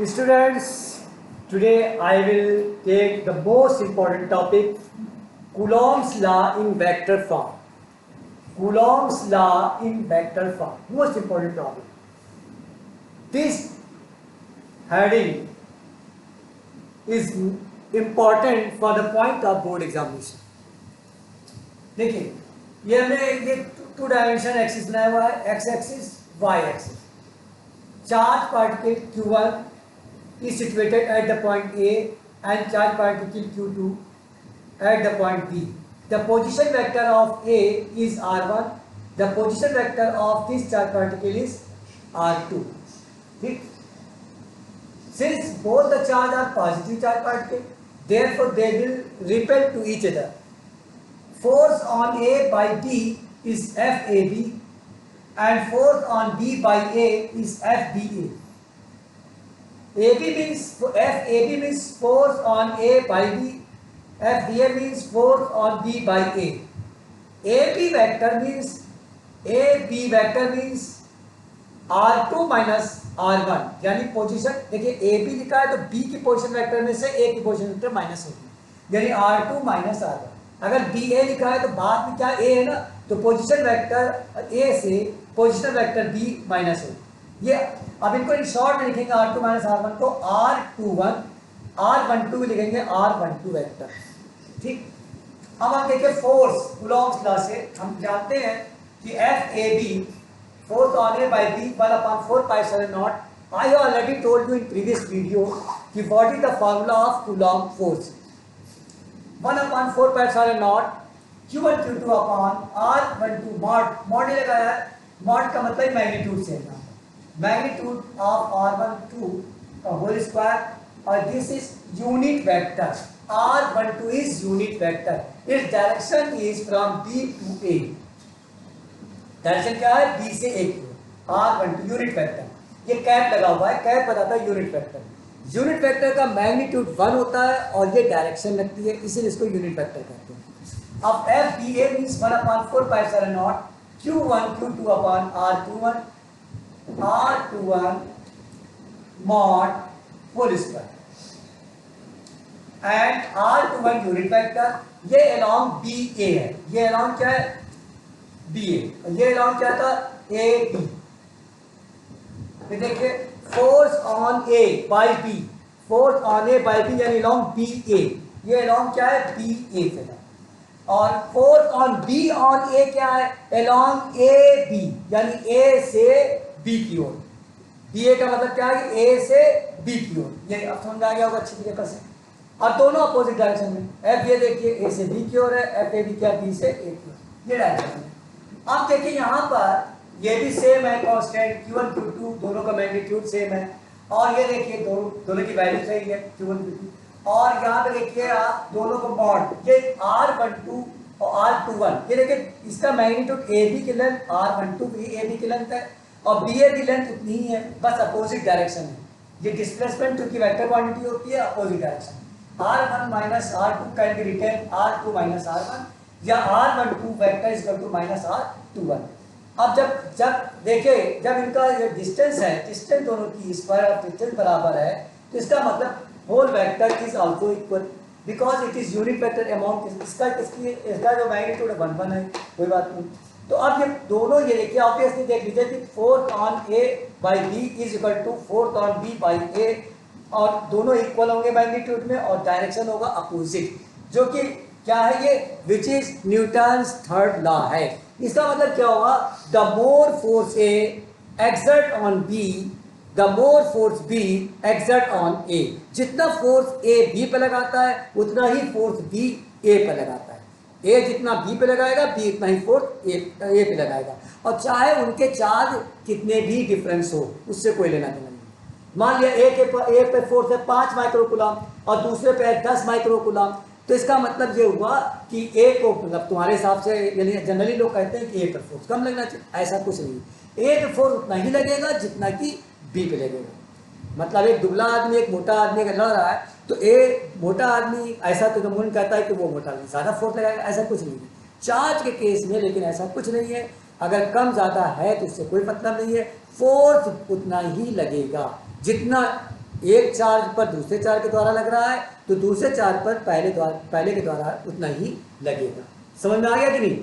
Students, today I will take the most important topic, Coulomb's law in vector form. Coulomb's law in vector form, most important topic. This heading is important for the point of board examination. देखिए, ये हमने ये to dimension axis बनाया हुआ है, X axis, Y axis. Charge particle Q1 is situated at the point A and charge particle Q2 at the point B. The position vector of A is R1. The position vector of this charge particle is R2. Since both the charge are positive charge particle, therefore they will repel to each other. Force on A by B is FAB and force on B by A is FBA. AB means FAB means force on A by B. FBA means force on B by A. AB vector means R2 minus R1. यानी position देखिए AB लिखा है तो B की position vector में से A की position vector minus होगी, यानी R2 माइनस R1. अगर BA लिखा है तो बाद में क्या A है ना, तो पोजीशन वेक्टर A से पोजीशन वेक्टर B माइनस होगी. ये अब इनको इन शॉर्ट में लिखेंगे R2 माइनस R1 को R21 R12 लिखेंगे R12 वेक्टर. ठीक. अब हम देखिए फोर्स कूलॉम्स लॉ से हम जानते हैं कि FAB force on A by B 1/4 pi epsilon naught. I have already told you in previous video कि what is the formula of Coulomb force. 1/4 pi epsilon naught Q1 Q2 upon R12 mod ये लगाया है. mod का मतलब magnitude से है, magnitude of R12 का whole square और this is unit vector. R12 is unit vector. Its direction is from B to A. Direction क्या है? B से A की. R12 unit vector. ये कैप लगा हुआ है, कैप बताता है यूनिट वेक्टर. यूनिट वेक्टर का मैग्नीट्यूड 1 होता है और ये डायरेक्शन लगती है, इसीलिए इसको यूनिट वेक्टर कहते हैं. अब FBA means 1/4 pi epsilon naught Q1 Q2 upon R21 mod whole square and R21 unit vector. ये along BA है, ये along क्या है? BA. ये along क्या था? AB. देखिए force on A by B, force on A by B यानी along BA. ये along क्या है? BA से. और force on B on A क्या है? along AB यानी A से B की ओर. BA का मतलब क्या है? A से B की ओर. ये अब समझ आ गया होगा अच्छी तरीके से. और दोनों अपोजिट डायरेक्शन में. FA देखिए A से B की ओर है, FAB क्या? B से A की ओर. ये डायरेक्शन है. अब देखिए यहाँ पर ये भी सेम है, कांस्टेंट Q1 Q2 दोनों का मैग्नीट्यूड सेम है. और ये देखिए दोनों की वैल्यू सही है Q1 Q2. और यहाँ पे देखिए आप दोनों को मॉड, ये R12 और R21, ये देखिए इसका मैग्नीट्यूड AB की लेंथ, R12 भी AB की लेंथ है और BA की लेंथ उतनी ही है, बस अपोजिट डायरेक्शन है. ये डिस्प्लेसमेंट क्योंकि वेक्टर क्वांटिटी होती है, opposite direction. R1 minus R2 can be written R2 minus R1 या R12 vector is equal to minus R21. अब जब देखिए जब इनका ये डिस्टेंस है, डिस्टेंस दोनों की स्क्वायर ऑफ डिस्टेंस बराबर है, तो इसका मतलब whole vector is also equal because it is unit vector amount. इसका जो मैग्नीट्यूड है 1 है, कोई बात नहीं. तो अब ये दोनों ये देखिए ऑब्वियसली देख लीजिए कि force on A by B is equal to force on B by A, और दोनों इक्वल होंगे मैग्नीट्यूड में और डायरेक्शन होगा अपोजिट, जो कि क्या है? ये which is Newton's third law है. इसका मतलब क्या होगा? The more force A exert on B, the more force B exert on A. जितना फोर्स A B पे लगाता है उतना ही फोर्स B A पे लगाता है. A जितना B पे लगाएगा, B उतना ही फोर्स A पे लगाएगा. और चाहे उनके चार्ज कितने भी डिफरेंस हो, उससे कोई लेना देना नहीं. मान लिया A पे फोर्स है 5 माइक्रोकूलम और दूसरे पे 10 माइक्रोकूलम, तो इसका मतलब ये हुआ कि A को मतलब तुम्हारे हिसाब से, यानी जनरली लोग कहते हैं कि A पर फोर्स कम लगना चाहिए. ऐसा कुछ नहीं. A पे फोर्स उतना ही लगेगा जितना कि B पे लगेगा. मतलब एक दुबला आदमी एक मोटा आदमी अगर लड़ रहा है तो मोटा आदमी ऐसा तो मन कहता है कि वो मोटा आदमी ज़्यादा फोर्स लगाएगा, ऐसा कुछ नहीं है चार्ज के केस में. लेकिन ऐसा कुछ नहीं है, अगर कम ज़्यादा है तो उससे कोई मतलब नहीं है, फोर्स उतना ही लगेगा जितना एक चार्ज पर दूसरे चार्ज के द्वारा लग रहा है तो दूसरे चार्ज पर पहले के द्वारा उतना ही लगेगा। समझ में आ गया कि नहीं?